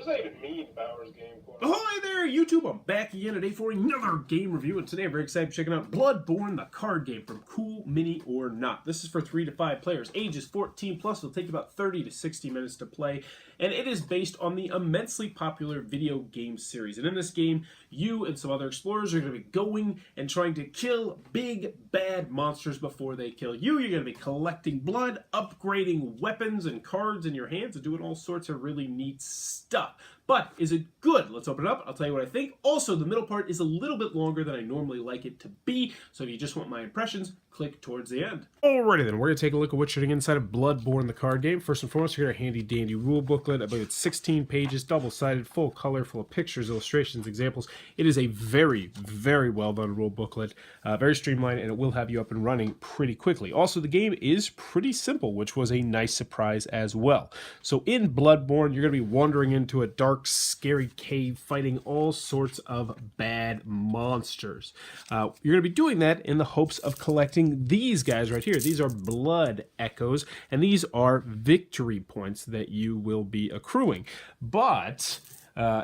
What does that even mean, Bowers Game Corner? Ahoy there, YouTube! I'm back again today for another game review, and today I'm very excited to check out Bloodborne, the card game from Cool Mini or Not. This is for 3 to 5 players, ages 14 plus. It'll take about 30 to 60 minutes to play, and it is based on the immensely popular video game series. And in this game, you and some other explorers are going to be going and trying to kill big, bad monsters before they kill you. You're going to be collecting blood, upgrading weapons and cards in your hands, and doing all sorts of really neat stuff. But is it good? Let's open it up. I'll tell you what I think. Also, the middle part is a little bit longer than I normally like it to be, so if you just want my impressions, click towards the end. Alrighty then, we're going to take a look at what's sitting inside of Bloodborne, the card game. First and foremost, you're going to get a handy dandy rule booklet. I believe it's 16 pages, double-sided, full color, full of pictures, illustrations, examples. It is a very, very well done rule booklet, very streamlined, and it will have you up and running pretty quickly. Also, the game is pretty simple, which was a nice surprise as well. So in Bloodborne, you're going to be wandering into a dark, scary cave fighting all sorts of bad monsters. You're going to be doing that in the hopes of collecting these guys right here. These are blood echoes, and these are victory points that you will be accruing. But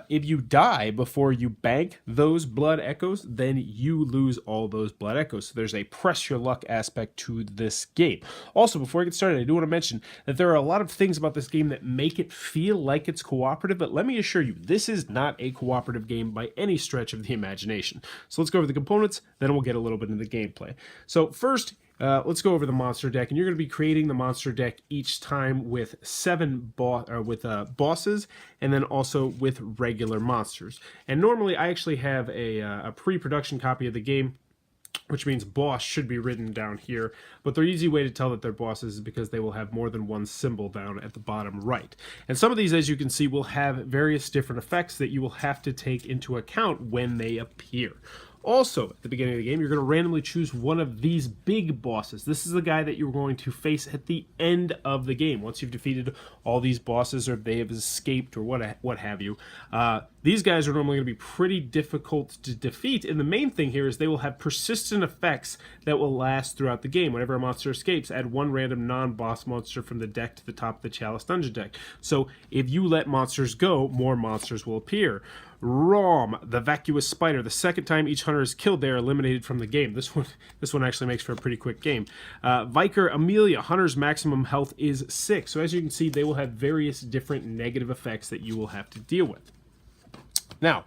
if you die before you bank those blood echoes, then you lose all those blood echoes. So there's a press your luck aspect to this game. Also, before I get started, I do want to mention that there are a lot of things about this game that make it feel like it's cooperative, but let me assure you, this is not a cooperative game by any stretch of the imagination. So let's go over the components, then we'll get a little bit into the gameplay. So first, let's go over the monster deck, and you're going to be creating the monster deck each time with 7 bosses, and then also with regular monsters. And normally, I actually have a pre-production copy of the game, which means boss should be written down here, but the easy way to tell that they're bosses is because they will have more than one symbol down at the bottom right. And some of these, as you can see, will have various different effects that you will have to take into account when they appear. Also, at the beginning of the game, you're going to randomly choose one of these big bosses. This is the guy that you're going to face at the end of the game. Once you've defeated all these bosses, or if they have escaped, or what have you. These guys are normally going to be pretty difficult to defeat, and the main thing here is they will have persistent effects that will last throughout the game. Whenever a monster escapes, add one random non-boss monster from the deck to the top of the Chalice Dungeon deck. So if you let monsters go, more monsters will appear. Rom, the vacuous spider. The second time each hunter is killed, they are eliminated from the game. This one actually makes for a pretty quick game. Viker Amelia, hunter's maximum health is 6. So as you can see, they will have various different negative effects that you will have to deal with. Now,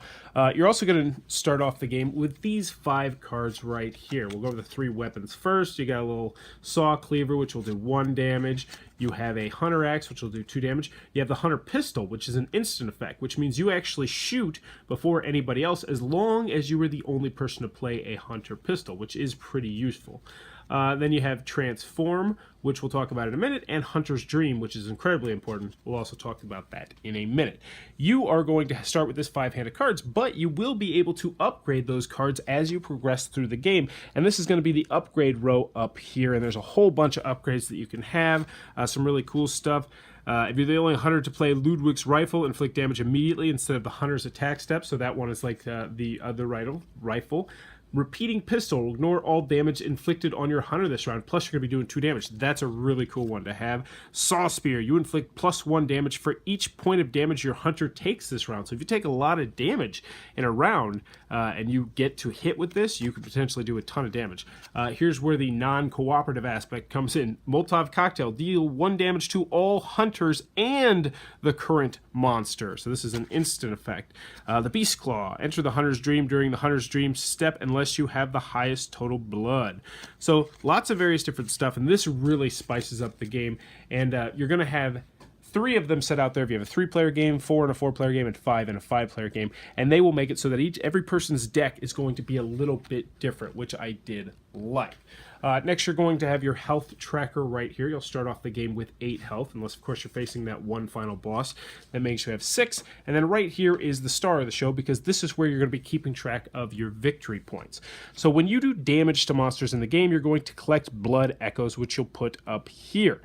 you're also going to start off the game with these 5 cards right here. We'll go over the 3 weapons first. You got a little saw cleaver, which will do 1 damage. You have a hunter axe, which will do 2 damage. You have the hunter pistol, which is an instant effect, which means you actually shoot before anybody else, as long as you were the only person to play a hunter pistol, which is pretty useful. Then you have Transform, which we'll talk about in a minute, and Hunter's Dream, which is incredibly important. We'll also talk about that in a minute. You are going to start with this 5-handed cards, but you will be able to upgrade those cards as you progress through the game, and this is going to be the upgrade row up here, and there's a whole bunch of upgrades that you can have, some really cool stuff. If you're the only hunter to play Ludwig's rifle, inflict damage immediately instead of the hunter's attack step, so that one is like the other rifle. Repeating pistol will ignore all damage inflicted on your hunter this round, plus you're going to be doing 2 damage. That's a really cool one to have. Saw Spear, you inflict +1 damage for each point of damage your hunter takes this round. So if you take a lot of damage in a round and you get to hit with this, you could potentially do a ton of damage. Here's where the non-cooperative aspect comes in. Molotov Cocktail, deal 1 damage to all hunters and the current monster. So this is an instant effect. The Beast Claw, enter the hunter's dream during the hunter's dream step unless you have the highest total blood. So lots of various different stuff, and this really spices up the game, and you're going to have 3 of them set out there. If you have a 3-player game, 4 in a 4-player game, and 5 in a 5-player game, and they will make it so that every person's deck is going to be a little bit different, which I did like. Next, you're going to have your health tracker right here. You'll start off the game with 8 health, unless, of course, you're facing that one final boss. That makes you have 6. And then right here is the star of the show, because this is where you're going to be keeping track of your victory points. So when you do damage to monsters in the game, you're going to collect blood echoes, which you'll put up here.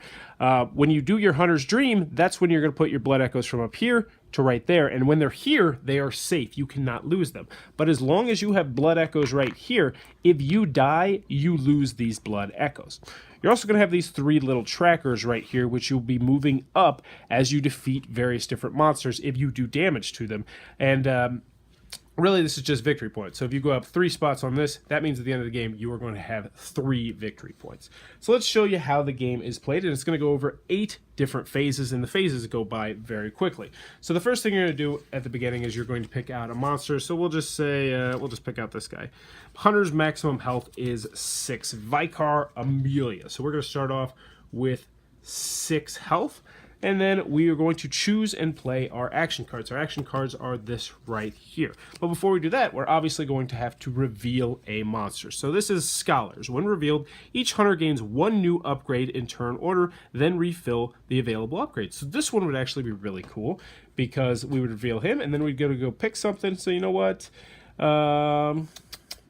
When you do your Hunter's Dream, that's when you're going to put your blood echoes from up here to right there. And when they're here, they are safe. You cannot lose them. But as long as you have blood echoes right here, if you die, you lose these blood echoes. You're also going to have these 3 little trackers right here, which you'll be moving up as you defeat various different monsters if you do damage to them. And really, this is just victory points. So if you go up 3 spots on this, that means at the end of the game, you are going to have 3 victory points. So let's show you how the game is played, and it's going to go over 8 different phases, and the phases go by very quickly. So the first thing you're going to do at the beginning is you're going to pick out a monster. So we'll just say, we'll just pick out this guy. Hunter's maximum health is 6. Vicar Amelia. So we're going to start off with 6 health. And then we are going to choose and play our action cards. Our action cards are this right here. But before we do that, we're obviously going to have to reveal a monster. So this is Scholars. When revealed, each hunter gains 1 new upgrade in turn order, then refill the available upgrades. So this one would actually be really cool because we would reveal him, and then we'd go pick something. So you know what?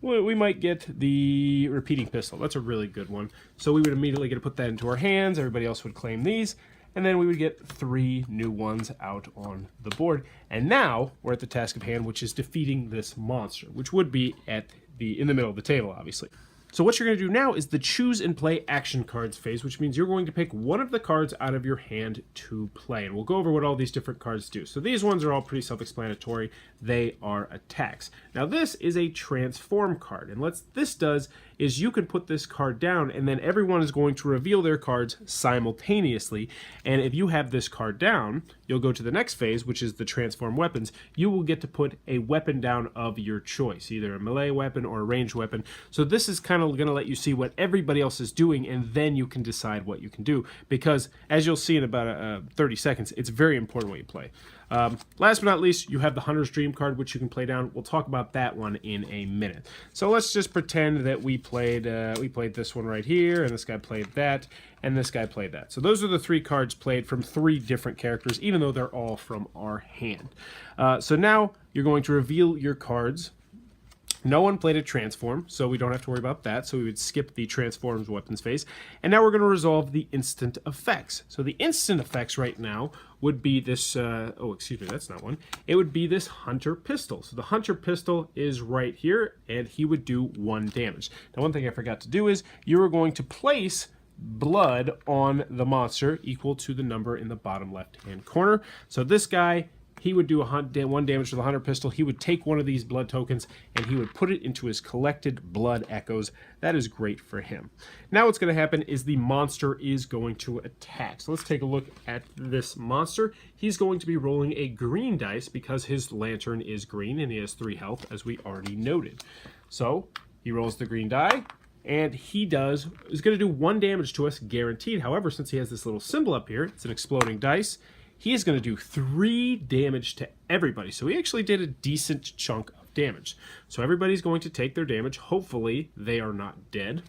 We might get the repeating pistol. That's a really good one. So we would immediately get to put that into our hands. Everybody else would claim these. And then we would get 3 new ones out on the board. And now we're at the task of hand, which is defeating this monster, which would be in the middle of the table, obviously. So what you're going to do now is the choose and play action cards phase, which means you're going to pick one of the cards out of your hand to play. And we'll go over what all these different cards do. So these ones are all pretty self-explanatory. They are attacks. Now this is a transform card. And what this does is you can put this card down, and then everyone is going to reveal their cards simultaneously. And if you have this card down, you'll go to the next phase, which is the transform weapons. You will get to put a weapon down of your choice, either a melee weapon or a ranged weapon. So this is kind of going to let you see what everybody else is doing, and then you can decide what you can do. Because as you'll see in about 30 seconds, it's very important what you play. Last but not least, you have the Hunter's Dream card, which you can play down. We'll talk about that one in a minute. So let's just pretend that we played this one right here, and this guy played that, and this guy played that. So those are the 3 cards played from 3 different characters, even though they're all from our hand. So now you're going to reveal your cards. No one played a transform, so we don't have to worry about that. So we would skip the transforms weapons phase. And now we're going to resolve the instant effects. So the instant effects right now would be this, oh, excuse me, that's not one. It would be this Hunter Pistol. So the Hunter Pistol is right here, and he would do 1 damage. Now, one thing I forgot to do is you are going to place blood on the monster equal to the number in the bottom left-hand corner. So this guy, he would do 1 damage to the Hunter Pistol. He would take one of these blood tokens and he would put it into his collected blood echoes. That is great for him. Now what's going to happen is the monster is going to attack. So let's take a look at this monster. He's going to be rolling a green dice because his lantern is green and he has 3 health, as we already noted. So he rolls the green die, and he is going to do 1 damage to us guaranteed. However, since he has this little symbol up here, it's an exploding dice, he is going to do 3 damage to everybody. So he actually did a decent chunk of damage. So everybody's going to take their damage. Hopefully they are not dead.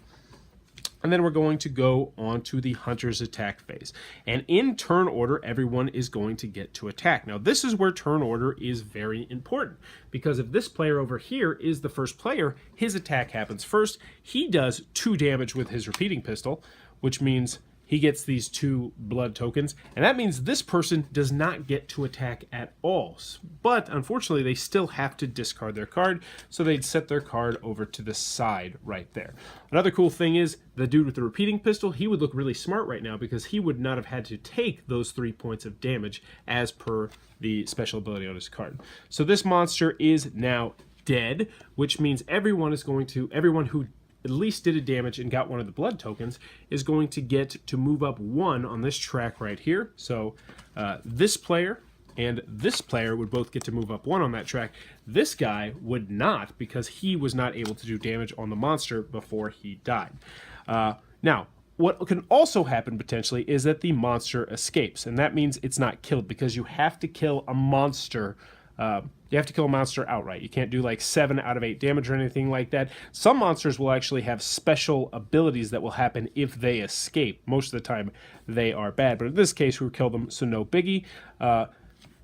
And then we're going to go on to the Hunter's attack phase. And in turn order, everyone is going to get to attack. Now this is where turn order is very important, because if this player over here is the first player, his attack happens first. He does 2 damage with his repeating pistol, which means he gets these 2 blood tokens, and that means this person does not get to attack at all. But unfortunately, they still have to discard their card, so they'd set their card over to the side right there. Another cool thing is the dude with the repeating pistol, he would look really smart right now because he would not have had to take those 3 points of damage as per the special ability on his card. So this monster is now dead, which means everyone who at least did a damage and got one of the blood tokens is going to get to move up 1 on this track right here. So this player and this player would both get to move up 1 on that track. This guy would not, because he was not able to do damage on the monster before he died. Now, what can also happen potentially is that the monster escapes, and that means it's not killed, because you have to kill a monster. You have to kill a monster outright. You can't do like 7 out of 8 damage or anything like that. Some monsters will actually have special abilities that will happen if they escape. Most of the time, they are bad. But in this case, we would kill them, so no biggie.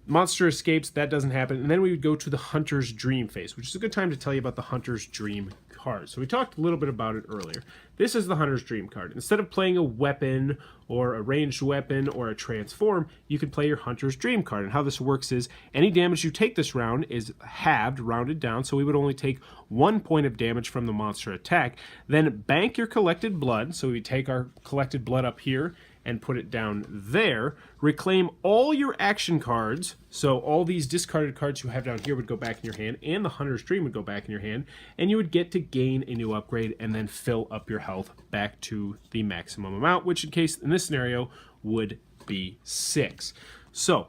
Monster escapes, that doesn't happen. And then we would go to the Hunter's Dream phase, which is a good time to tell you about the Hunter's Dream cards. So we talked a little bit about it earlier. This is the Hunter's Dream card. Instead of playing a weapon or a ranged weapon or a transform, you can play your Hunter's Dream card. And how this works is any damage you take this round is halved, rounded down, so we would only take 1 point of damage from the monster attack. Then bank your collected blood, so we take our collected blood up here and put it down there. Reclaim all your action cards, so all these discarded cards you have down here would go back in your hand, and the Hunter's Dream would go back in your hand, and you would get to gain a new upgrade and then fill up your health back to the maximum amount, which in this scenario would be 6. So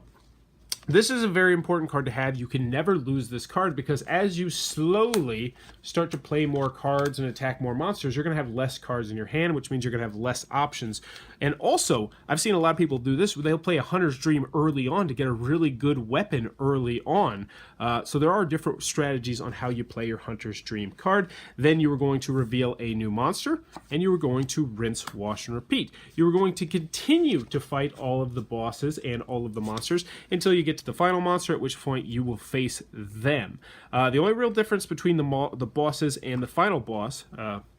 this is a very important card to have. You can never lose this card because as you slowly start to play more cards and attack more monsters, you're going to have less cards in your hand, which means you're going to have less options. And also, I've seen a lot of people do this. They'll play a Hunter's Dream early on to get a really good weapon early on. So there are different strategies on how you play your Hunter's Dream card. Then you are going to reveal a new monster, and you are going to rinse, wash, and repeat. You are going to continue to fight all of the bosses and all of the monsters until you get to the final monster, at which point you will face them. The only real difference between the bosses and the final boss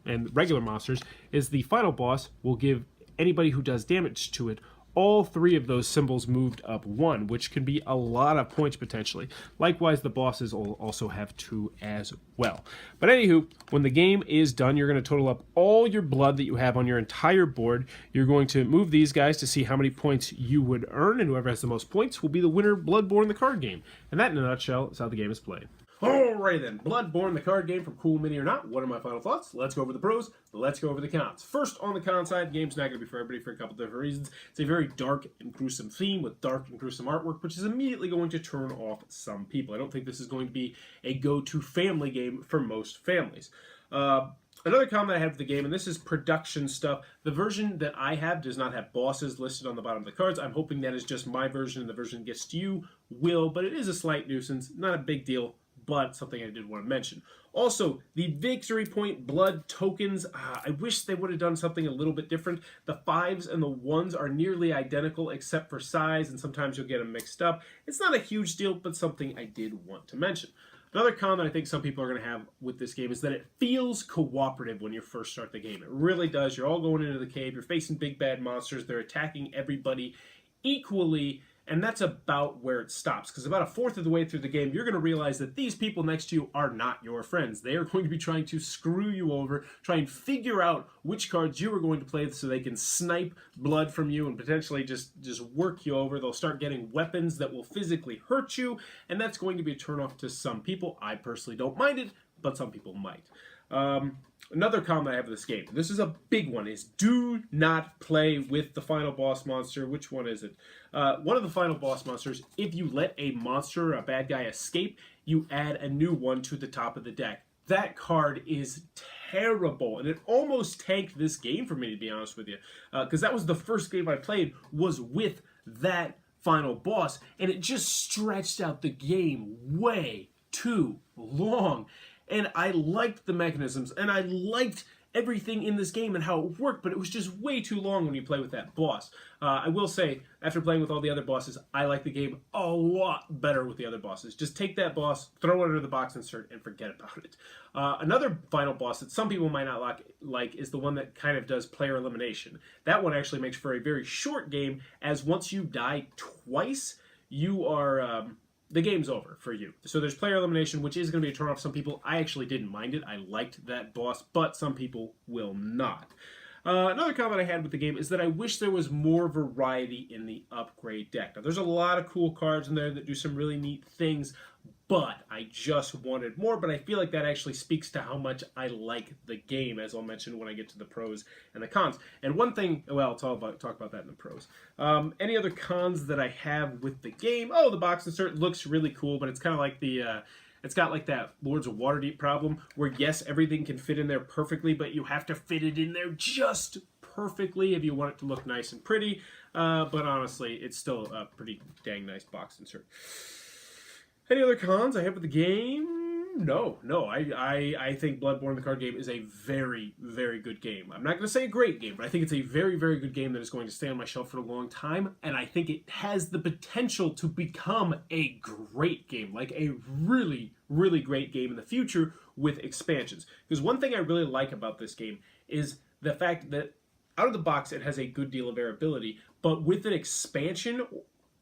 and regular monsters is the final boss will give anybody who does damage to it all 3 of those symbols moved up 1, which can be a lot of points potentially. Likewise, the bosses will also have 2 as well. But anywho, when the game is done, you're going to total up all your blood that you have on your entire board. You're going to move these guys to see how many points you would earn, and whoever has the most points will be the winner of Bloodborne, the card game. And that, in a nutshell, is how the game is played. Alright then, Bloodborne, the card game from Cool Mini or Not. What are my final thoughts? Let's go over the pros, let's go over the cons. First, on the con side, the game's not going to be for everybody for a couple different reasons. It's a very dark and gruesome theme with dark and gruesome artwork, which is immediately going to turn off some people. I don't think this is going to be a go-to family game for most families. Another con that I have with the game, and this is production stuff, the version that I have does not have bosses listed on the bottom of the cards. I'm hoping that is just my version, and the version that gets to you will, but it is a slight nuisance, not a big deal, but something I did want to mention. Also, the victory point blood tokens, I wish they would have done something a little bit different. The 5s and the 1s are nearly identical except for size, and sometimes you'll get them mixed up. It's not a huge deal, but something I did want to mention. Another con that I think some people are going to have with this game is that it feels cooperative when you first start the game. It really does. You're all going into the cave. You're facing big bad monsters. They're attacking everybody equally, and that's about where it stops. Because about a fourth of the way through the game, you're going to realize that these people next to you are not your friends. They are going to be trying to screw you over, try and figure out which cards you are going to play so they can snipe blood from you and potentially just work you over. They'll start getting weapons that will physically hurt you, and that's going to be a turnoff to some people. I personally don't mind it, but some people might. Another comment I have with this game, this is a big one, is do not play with the final boss monster. Which one is it? One of the final boss monsters, if you let a monster, a bad guy, escape, you add a new one to the top of the deck. That card is terrible, and it almost tanked this game for me, to be honest with you, because that was the first game I played was with that final boss, and it just stretched out the game way too long. And I liked the mechanisms, and I liked everything in this game and how it worked, but it was just way too long when you play with that boss. I will say, after playing with all the other bosses, I like the game a lot better with the other bosses. Just take that boss, throw it under the box insert, and forget about it. Another final boss that some people might not like is the one that kind of does player elimination. That one actually makes for a very short game, as once you die twice, you are... the game's over for you. So there's player elimination, which is going to be a turn off some people. I actually didn't mind it. I liked that boss, but some people will not. Another comment I had with the game is that I wish there was more variety in the upgrade deck. Now, there's a lot of cool cards in there that do some really neat things, but I just wanted more. But I feel like that actually speaks to how much I like the game, as I'll mention when I get to the pros and the cons. And one thing, well, I'll talk about that in the pros. Any other cons that I have with the game? Oh, the box insert looks really cool, but it's kind of like the... it's got like that Lords of Waterdeep problem where, yes, everything can fit in there perfectly, but you have to fit it in there just perfectly if you want it to look nice and pretty. But honestly, it's still a pretty dang nice box insert. Any other cons I have with the game? No. I think Bloodborne, the card game, is a very, very good game. I'm not going to say a great game, but I think it's a very, very good game that is going to stay on my shelf for a long time, and I think it has the potential to become a great game, like a really, really great game in the future with expansions. Because one thing I really like about this game is the fact that out of the box it has a good deal of variability, but with an expansion,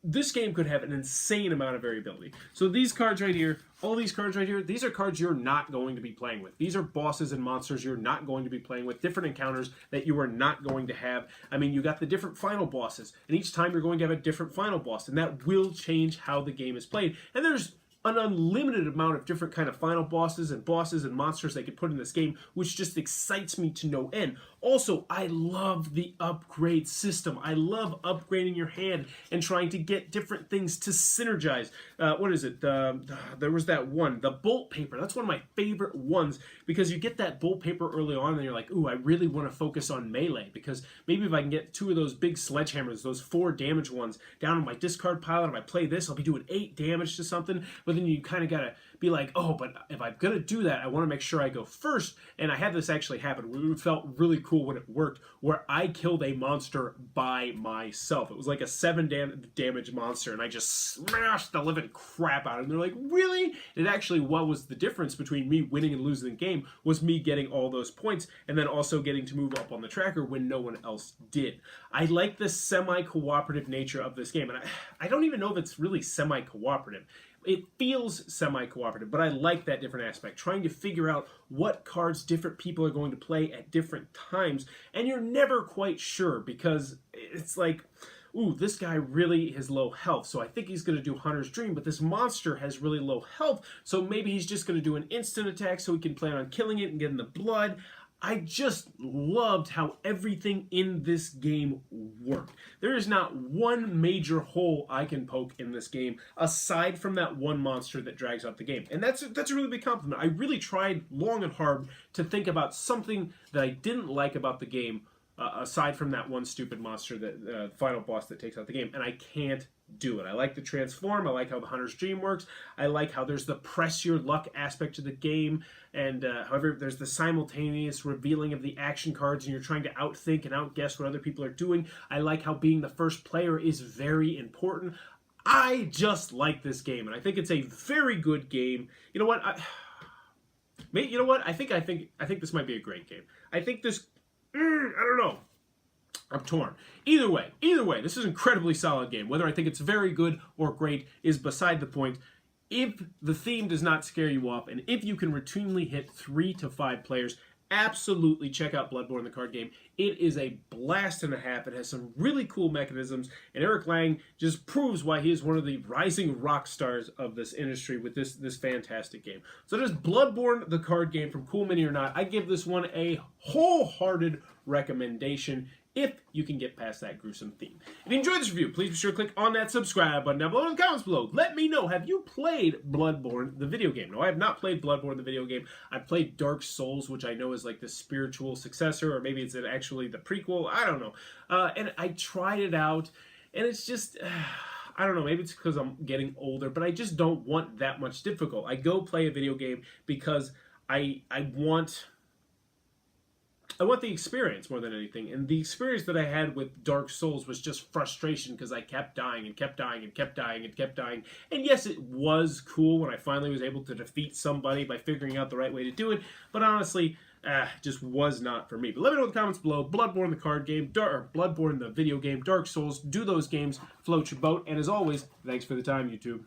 this game could have an insane amount of variability. So these cards right here, all these cards right here, these are cards you're not going to be playing with. These are bosses and monsters you're not going to be playing with, different encounters that you are not going to have. I mean, you got the different final bosses, and each time you're going to have a different final boss, and that will change how the game is played. And there's an unlimited amount of different kind of final bosses and monsters they could put in this game, which just excites me to no end. Also, I love the upgrade system. I love upgrading your hand and trying to get different things to synergize. What is it? There was that one, the bolt paper. That's one of my favorite ones because you get that bolt paper early on and you're like, ooh, I really want to focus on melee because maybe if I can get 2 of those big sledgehammers, those 4 damage ones down on my discard pile, and if I play this, I'll be doing 8 damage to something. But then you kind of got to be like, oh, but if I'm going to do that, I want to make sure I go first. And I had this actually happen. It felt really cool when it worked, where I killed a monster by myself. It was like a 7 damage monster, and I just smashed the living crap out of it. And they're like, really? And actually, what was the difference between me winning and losing the game was me getting all those points, and then also getting to move up on the tracker when no one else did. I like the semi-cooperative nature of this game, and I don't even know if it's really semi-cooperative. It feels semi-cooperative, but I like that different aspect, trying to figure out what cards different people are going to play at different times, and you're never quite sure because it's like, ooh, this guy really has low health, so I think he's going to do Hunter's Dream, but this monster has really low health, so maybe he's just going to do an instant attack so he can plan on killing it and getting the blood. I just loved how everything in this game worked. There is not one major hole I can poke in this game aside from that one monster that drags out the game. And that's a really big compliment. I really tried long and hard to think about something that I didn't like about the game aside from that one stupid monster, that final boss that takes out the game, and I can't do it. I like the transform. I like how the Hunter's Dream works. I like how there's the press your luck aspect to the game, and however, there's the simultaneous revealing of the action cards, and you're trying to outthink and outguess what other people are doing. I like how being the first player is very important. I just like this game, and I think it's a very good game. You know what? I think this might be a great game. I think this. I don't know. I'm torn. Either way, this is an incredibly solid game. Whether I think it's very good or great is beside the point. If the theme does not scare you off, and if you can routinely hit 3 to 5 players, absolutely check out Bloodborne, the card game. It is a blast and a half. It has some really cool mechanisms, and Eric Lang just proves why he is one of the rising rock stars of this industry with this fantastic game. So there's Bloodborne, the card game from Cool Mini or Not. I give this one a wholehearted recommendation if you can get past that gruesome theme. If you enjoyed this review, please be sure to click on that subscribe button down below in the comments below. Let me know, have you played Bloodborne, the video game? No, I have not played Bloodborne, the video game. I played Dark Souls, which I know is like the spiritual successor, or maybe it's actually the prequel. I don't know. And I tried it out, and it's just... I don't know, maybe it's because I'm getting older, but I just don't want that much difficult. I go play a video game because I want the experience more than anything. And the experience that I had with Dark Souls was just frustration because I kept dying and kept dying and kept dying and kept dying. And yes, it was cool when I finally was able to defeat somebody by figuring out the right way to do it. But honestly, just was not for me. But let me know in the comments below. Bloodborne, the card game, or Bloodborne, the video game, Dark Souls. Do those games, float your boat. And as always, thanks for the time, YouTube.